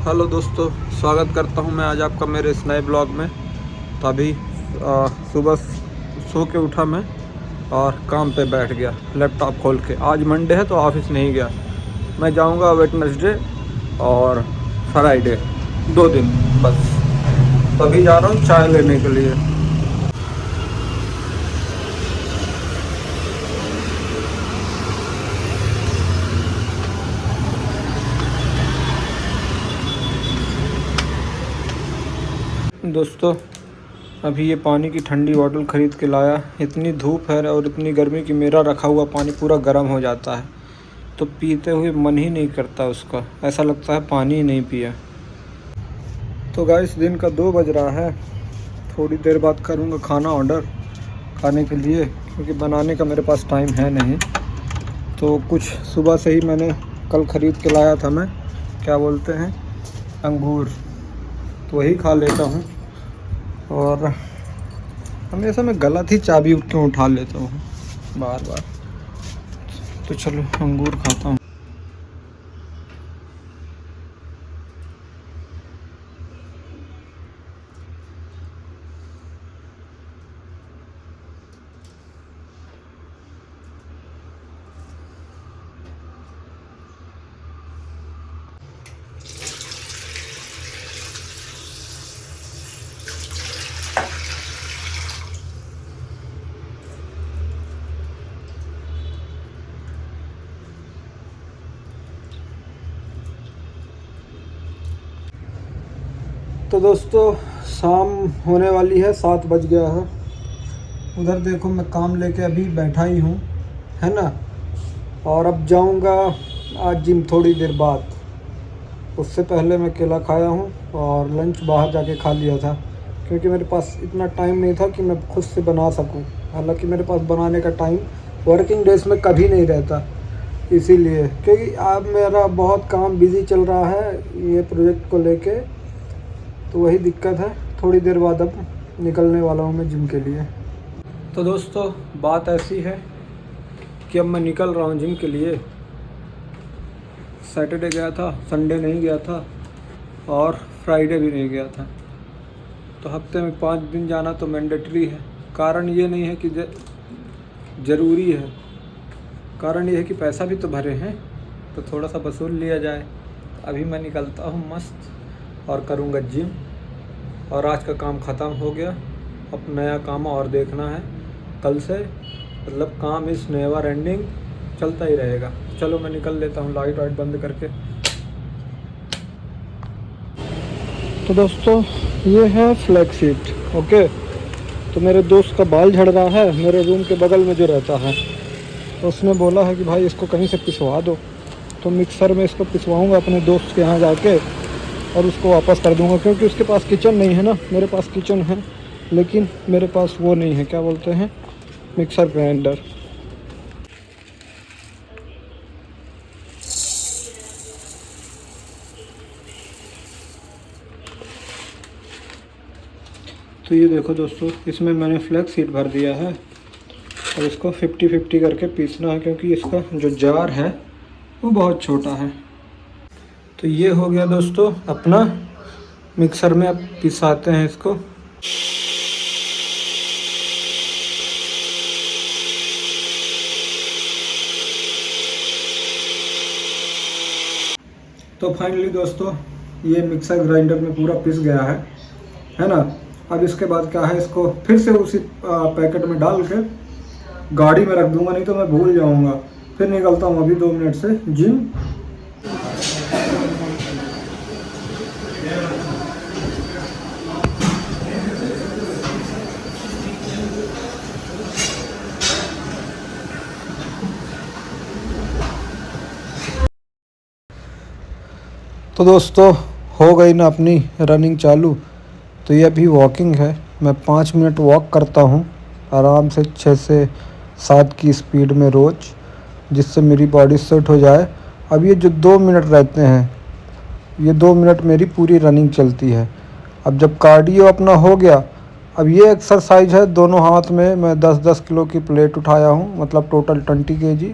Hello दोस्तों, स्वागत करता हूं मैं आज आपका मेरे इस नए ब्लॉग में। तो अभी सुबह सो के उठा मैं और काम पे बैठ गया लैपटॉप खोल के। आज मंडे है तो ऑफिस नहीं गया। मैं जाऊंगा वेडनेसडे और फ्राइडे, 2 दिन बस। तो अभी जा रहा हूं चाय लेने के लिए। दोस्तों, अभी ये पानी की ठंडी बॉटल ख़रीद के लाया। इतनी धूप है और इतनी गर्मी कि मेरा रखा हुआ पानी पूरा गर्म हो जाता है, तो पीते हुए मन ही नहीं करता उसका। ऐसा लगता है पानी ही नहीं पिया। तो गाइस, दिन का 2 बज रहा है। थोड़ी देर बाद करूँगा खाना ऑर्डर खाने के लिए, क्योंकि बनाने का मेरे पास टाइम है नहीं। तो कुछ सुबह से ही मैंने कल ख़रीद के लाया था मैं, क्या बोलते हैं, अंगूर। तो वही खा लेता हूँ। और हमेशा मैं गलत ही चाबी क्यों उठा लेता हूँ बार बार। तो चलो अंगूर खाता हूँ। तो दोस्तों, शाम होने वाली है, 7 बज गया है। उधर देखो, मैं काम लेके अभी बैठा ही हूँ, है ना। और अब जाऊँगा आज जिम थोड़ी देर बाद। उससे पहले मैं केला खाया हूँ और लंच बाहर जाके खा लिया था, क्योंकि मेरे पास इतना टाइम नहीं था कि मैं खुद से बना सकूँ। हालांकि मेरे पास बनाने का टाइम वर्किंग डेज में कभी नहीं रहता, इसीलिए। क्योंकि अब मेरा बहुत काम बिज़ी चल रहा है ये प्रोजेक्ट को लेके, तो वही दिक्कत है। थोड़ी देर बाद अब निकलने वाला हूँ मैं जिम के लिए। तो दोस्तों, बात ऐसी है कि अब मैं निकल रहा हूँ जिम के लिए। सैटरडे गया था, संडे नहीं गया था और फ्राइडे भी नहीं गया था। तो हफ्ते में 5 दिन जाना तो मैंडेटरी है। कारण ये नहीं है कि ज़रूरी है, कारण ये है कि पैसा भी तो भरे हैं, तो थोड़ा सा वसूल लिया जाए। अभी मैं निकलता हूँ मस्त और करूँगा जिम। और आज का काम ख़त्म हो गया, अब नया काम और देखना है कल से। मतलब काम इस नेवर एंडिंग, चलता ही रहेगा। चलो मैं निकल लेता हूँ लाइट वाइट बंद करके। तो दोस्तों, ये है फ्लैक्स सीट, ओके। तो मेरे दोस्त का बाल झड़ रहा है, मेरे रूम के बगल में जो रहता है। तो उसने बोला है कि भाई इसको कहीं से पिसवा दो। तो मिक्सर में इसको पिसवाऊँगा अपने दोस्त के यहाँ जाके और उसको वापस कर दूँगा, क्योंकि उसके पास किचन नहीं है ना। मेरे पास किचन है, लेकिन मेरे पास वो नहीं है, क्या बोलते हैं, मिक्सर ग्राइंडर। तो ये देखो दोस्तों, इसमें मैंने फ्लैक्स सीड भर दिया है और इसको 50-50 करके पीसना है, क्योंकि इसका जो जार है वो बहुत छोटा है। तो ये हो गया दोस्तों अपना मिक्सर में। अब पिसाते हैं इसको। तो फाइनली दोस्तों, ये मिक्सर ग्राइंडर में पूरा पिस गया है ना। अब इसके बाद क्या है, इसको फिर से उसी पैकेट में डाल के गाड़ी में रख दूंगा, नहीं तो मैं भूल जाऊंगा। फिर निकलता हूँ अभी 2 मिनट से जिम। तो दोस्तों, हो गई ना अपनी रनिंग चालू। तो ये अभी वॉकिंग है। मैं 5 मिनट वॉक करता हूँ आराम से, 6 से 7 की स्पीड में रोज़, जिससे मेरी बॉडी सेट हो जाए। अब ये जो 2 मिनट रहते हैं, ये 2 मिनट मेरी पूरी रनिंग चलती है। अब जब कार्डियो अपना हो गया, अब ये एक्सरसाइज है। दोनों हाथ में मैं 10-10 किलो की प्लेट उठाया हूँ, मतलब टोटल 20 kg।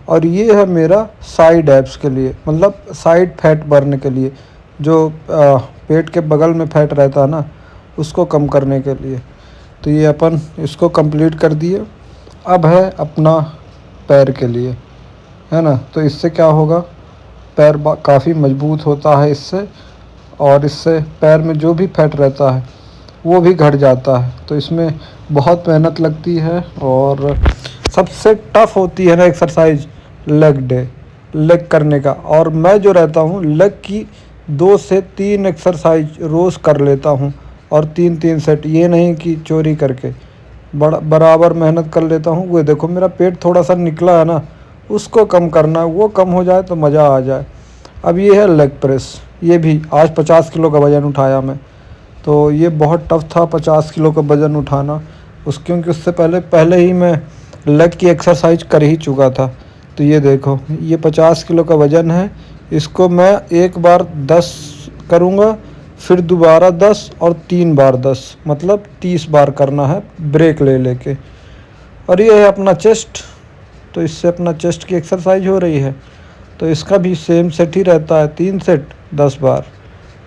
और ये है मेरा साइड एब्स के लिए, मतलब साइड फैट बर्न के लिए। जो पेट के बगल में फैट रहता है ना, उसको कम करने के लिए। तो ये अपन इसको कंप्लीट कर दिए। अब है अपना पैर के लिए, है ना। तो इससे क्या होगा, पैर काफ़ी मजबूत होता है इससे, और इससे पैर में जो भी फैट रहता है वो भी घट जाता है। तो इसमें बहुत मेहनत लगती है, और सबसे टफ़ होती है ना एक्सरसाइज लेग करने का। और मैं जो रहता हूँ लेग की 2 से 3 एक्सरसाइज रोज़ कर लेता हूँ, और 3-3 सेट, ये नहीं कि चोरी करके, बराबर मेहनत कर लेता हूँ। वो देखो मेरा पेट थोड़ा सा निकला है ना, उसको कम करना है, वो कम हो जाए तो मज़ा आ जाए। अब ये है लेग प्रेस, ये भी आज 50 किलो का वज़न उठाया मैं। तो ये बहुत टफ़ था 50 किलो का वज़न उठाना, क्योंकि उससे पहले ही मैं लेग की एक्सरसाइज कर ही चुका था। तो ये देखो, ये 50 किलो का वज़न है, इसको मैं एक बार 10 करूँगा, फिर दोबारा 10 और 3 बार 10, मतलब 30 बार करना है ब्रेक ले लेके। और ये है अपना चेस्ट, तो इससे अपना चेस्ट की एक्सरसाइज हो रही है। तो इसका भी सेम सेट ही रहता है, 3 सेट 10 बार,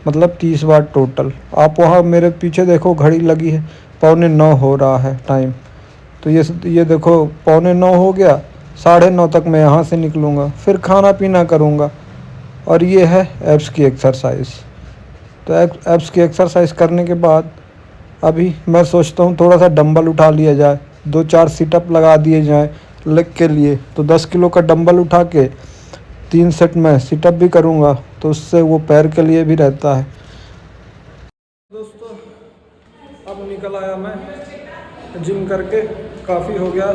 मतलब 30 बार टोटल। आप वहाँ मेरे पीछे देखो घड़ी लगी है, 8:45 हो रहा है टाइम। तो ये देखो 8:45 हो गया, 9:30 तक मैं यहाँ से निकलूँगा, फिर खाना पीना करूँगा। और ये है एब्स की एक्सरसाइज। तो एब्स की एक्सरसाइज करने के बाद अभी मैं सोचता हूँ थोड़ा सा डंबल उठा लिया जाए, 2-4 सिटअप लगा दिए जाए लेग के लिए। तो 10 किलो का डंबल उठा के 3 सेट में सिटअप भी करूँगा, तो उससे वो पैर के लिए भी रहता है। दोस्तों अब निकल आया मैं जिम करके, काफ़ी हो गया,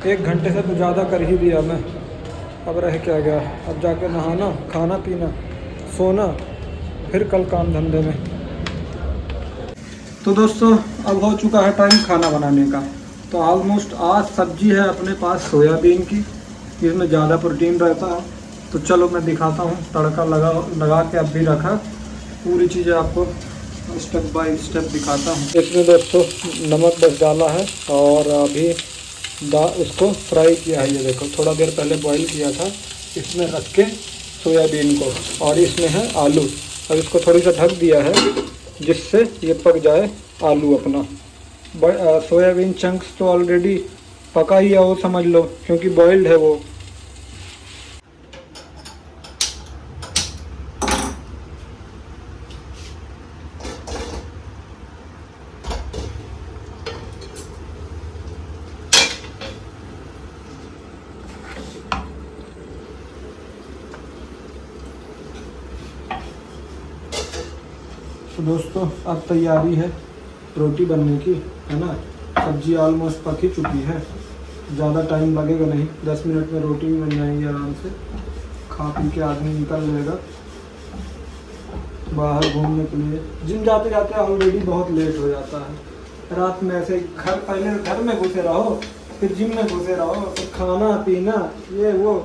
1 घंटे से तो ज़्यादा कर ही दिया मैं। अब रह क्या गया, अब जाके नहाना, खाना पीना, सोना, फिर कल काम धंधे में। तो दोस्तों अब हो चुका है टाइम खाना बनाने का। तो ऑलमोस्ट आज सब्जी है अपने पास सोयाबीन की, इसमें ज़्यादा प्रोटीन रहता है। तो चलो मैं दिखाता हूँ, तड़का लगा के अब भी रखा, पूरी चीज़ें आपको स्टेप बाय स्टेप दिखाता हूँ। इसमें दोस्तों नमक बस डाला है, और अभी उसको फ्राई किया है। ये देखो थोड़ा देर पहले बॉईल किया था, इसमें रख के सोयाबीन को, और इसमें है आलू। अब इसको थोड़ी सा ढक दिया है जिससे ये पक जाए आलू अपना। सोयाबीन चंक्स तो ऑलरेडी पका ही है वो, समझ लो, क्योंकि बॉइल्ड है वो। तो दोस्तों अब तैयारी है रोटी बनने की, है ना। सब्जी ऑलमोस्ट पक ही चुकी है, ज़्यादा टाइम लगेगा नहीं, 10 मिनट में रोटी भी बन जाएंगी आराम से। खा पी के आदमी निकल जाएगा बाहर घूमने के लिए। जिम जाते जाते ऑलरेडी बहुत लेट हो जाता है। रात में ऐसे पहले घर में घुसे रहो, फिर जिम में घुसे रहो, फिर खाना पीना ये वो,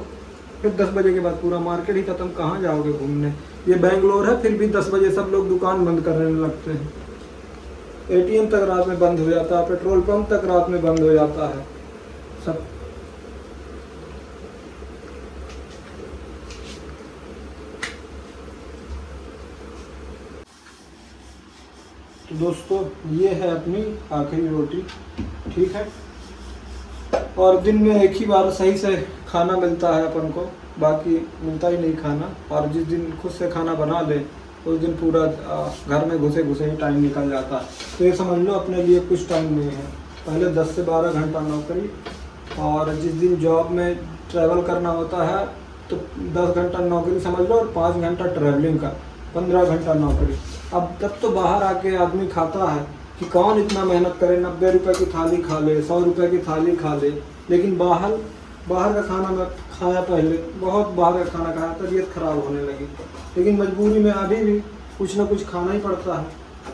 फिर 10 बजे के बाद पूरा मार्केट ही खत्म, कहाँ जाओगे घूमने। ये बेंगलोर है, फिर भी 10 बजे सब लोग दुकान बंद करने लगते हैं। एटीएम तक रात में बंद हो जाता है, पेट्रोल पंप तक रात में बंद हो जाता है सब। तो दोस्तों ये है अपनी आखिरी रोटी, ठीक है। और दिन में एक ही बार सही से खाना मिलता है अपन को, बाकी मिलता ही नहीं खाना। और जिस दिन खुद से खाना बना ले उस दिन पूरा घर में घुसे घुसे ही टाइम निकल जाता है। तो ये समझ लो अपने लिए कुछ टाइम नहीं है। पहले 10 से 12 घंटा नौकरी, और जिस दिन जॉब में ट्रैवल करना होता है तो 10 घंटा नौकरी समझ लो, और 5 घंटा ट्रैवलिंग का, 15 घंटा नौकरी। अब तब तो बाहर आके आदमी खाता है कि कौन इतना मेहनत करे, 90 रुपये की थाली खा ले, 100 रुपये की थाली खा ले। लेकिन बाहर का खाना मैं खाया, पहले बहुत बाहर का खाना खाया, तबीयत खराब होने लगी। लेकिन मजबूरी में अभी भी कुछ ना कुछ खाना ही पड़ता है,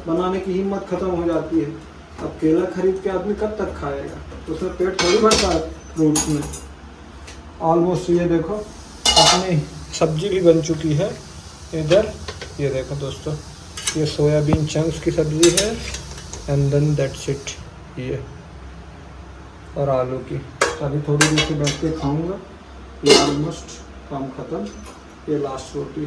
बनाने की हिम्मत ख़त्म हो जाती है। अब केला खरीद के आदमी कब तक खाएगा, तो उसमें पेट थोड़ी भरता है फ्रूट्स में। ऑलमोस्ट ये देखो अपनी सब्जी भी बन चुकी है इधर। ये देखो दोस्तों, ये सोयाबीन चंक्स की सब्ज़ी है, एंड देन दैट्स इट, ये और आलू की। अभी थोड़ी देर से बैठ के खाऊंगा। ये ऑलमोस्ट काम ख़त्म, ये लास्ट रोटी।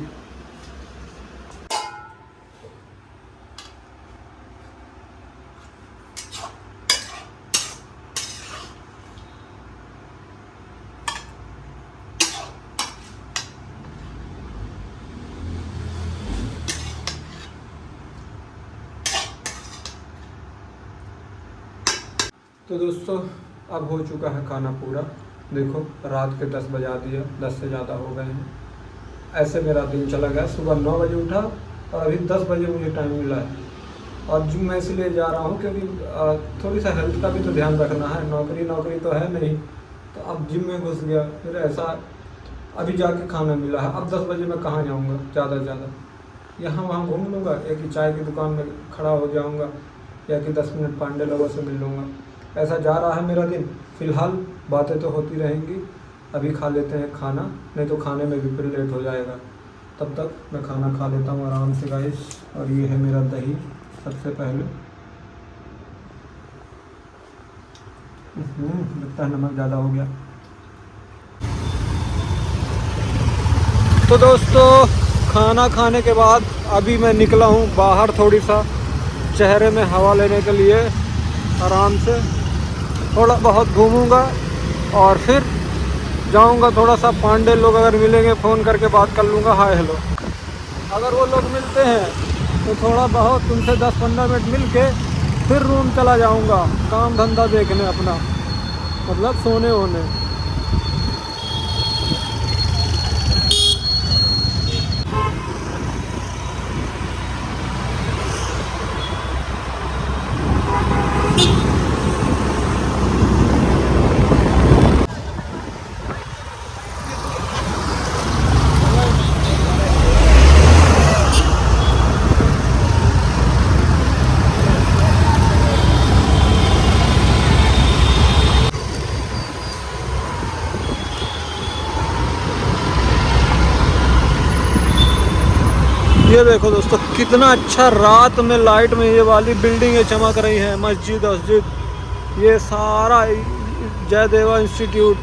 तो दोस्तों अब हो चुका है खाना पूरा। देखो रात के 10 बजा दिया, 10 से ज़्यादा हो गए हैं। ऐसे मेरा दिन चला गया। सुबह 9 बजे उठा और अभी 10 बजे मुझे टाइम मिला है। और जिम मैं इसलिए जा रहा हूँ क्योंकि थोड़ी सा हेल्थ का भी तो ध्यान रखना है। नौकरी तो है नहीं, तो अब जिम में घुस गया। फिर ऐसा अभी जाके खाना मिला है। अब 10 बजे मैं कहाँ जाऊँगा? ज़्यादा से ज़्यादा यहाँ वहाँ घूम लूँगा, एक ही चाय की दुकान में खड़ा हो जाऊँगा, या कि 10 मिनट पांडे लोगों से मिल लूँगा। ऐसा जा रहा है मेरा दिन। फ़िलहाल बातें तो होती रहेंगी। अभी खा लेते हैं खाना, नहीं तो खाने में भी फिर लेट हो जाएगा। तब तक मैं खाना खा लेता हूँ आराम से गाइस। और ये है मेरा दही। सबसे पहले लगता है नमक ज़्यादा हो गया। तो दोस्तों खाना खाने के बाद अभी मैं निकला हूँ बाहर, थोड़ी सा चेहरे में हवा लेने के लिए। आराम से थोड़ा बहुत घूमूंगा और फिर जाऊंगा थोड़ा सा। पांडे लोग अगर मिलेंगे फ़ोन करके बात कर लूँगा, हाय हेलो। अगर वो लोग मिलते हैं तो थोड़ा बहुत उनसे 10-15 मिनट मिल के फिर रूम चला जाऊंगा, काम धंधा देखने अपना, मतलब सोने होने। ये देखो दोस्तों कितना अच्छा रात में लाइट में ये वाली बिल्डिंगें चमक रही हैं। मस्जिद ये सारा जयदेवा इंस्टीट्यूट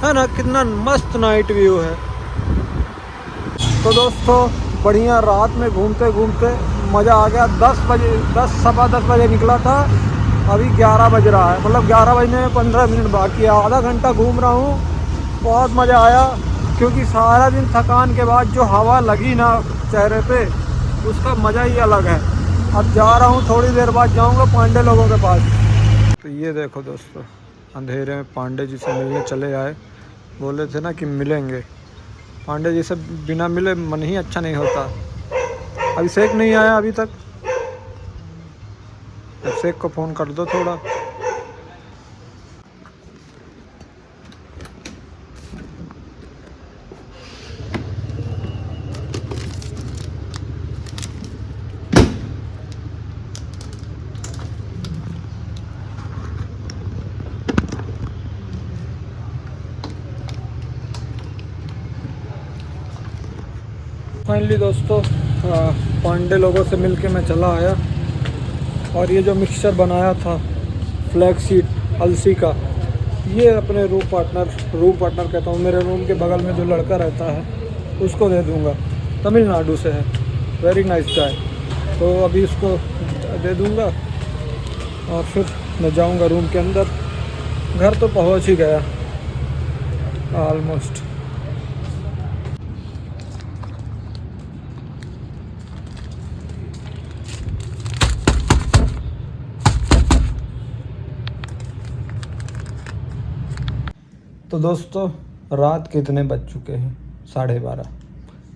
है ना, कितना मस्त नाइट व्यू है। तो दोस्तों बढ़िया रात में घूमते घूमते मज़ा आ गया। 10 सवा 10 बजे निकला था, अभी 11 बज रहा है। मतलब 11 बजने में 15 मिनट बाकी है। आधा घंटा घूम रहा हूँ, बहुत मज़ा आया। क्योंकि सारा दिन थकान के बाद जो हवा लगी ना चेहरे पे, उसका मज़ा ही अलग है। अब जा रहा हूँ, थोड़ी देर बाद जाऊँगा पांडे लोगों के पास। तो ये देखो दोस्तों, अंधेरे में पांडे जी से मिलने चले आए। बोले थे ना कि मिलेंगे। पांडे जी से बिना मिले मन ही अच्छा नहीं होता। अभिषेक नहीं आया अभी तक। अभिषेक को फ़ोन कर दो थोड़ा। फाइनली दोस्तों पांडे लोगों से मिलके मैं चला आया। और ये जो मिक्सचर बनाया था फ्लैक्स सीड अलसी का, ये अपने रूम पार्टनर कहता हूँ, मेरे रूम के बगल में जो लड़का रहता है उसको दे दूँगा। तमिलनाडु से है, वेरी नाइस गाय। तो अभी उसको दे दूँगा और फिर मैं जाऊँगा रूम के अंदर। घर तो पहुँच ही गया ऑलमोस्ट। तो दोस्तों रात के इतने बज चुके हैं 12:30,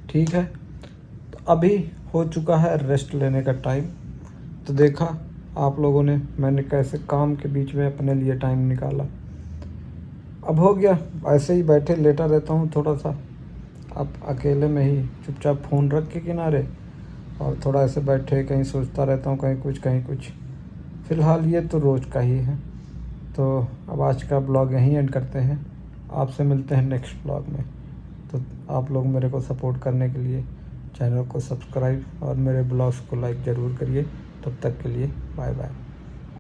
ठीक है। तो अभी हो चुका है रेस्ट लेने का टाइम। तो देखा आप लोगों ने मैंने कैसे काम के बीच में अपने लिए टाइम निकाला। अब हो गया, ऐसे ही बैठे लेटा रहता हूँ थोड़ा सा, अब अकेले में ही चुपचाप फ़ोन रख के किनारे, और थोड़ा ऐसे बैठे कहीं सोचता रहता हूँ, कहीं कुछ। फ़िलहाल ये तो रोज़ का ही है। तो अब आज का ब्लॉग यहीं एंड करते हैं। आपसे मिलते हैं नेक्स्ट ब्लॉग में। तो आप लोग मेरे को सपोर्ट करने के लिए चैनल को सब्सक्राइब और मेरे ब्लॉग्स को लाइक ज़रूर करिए। तब तक के लिए बाय बाय।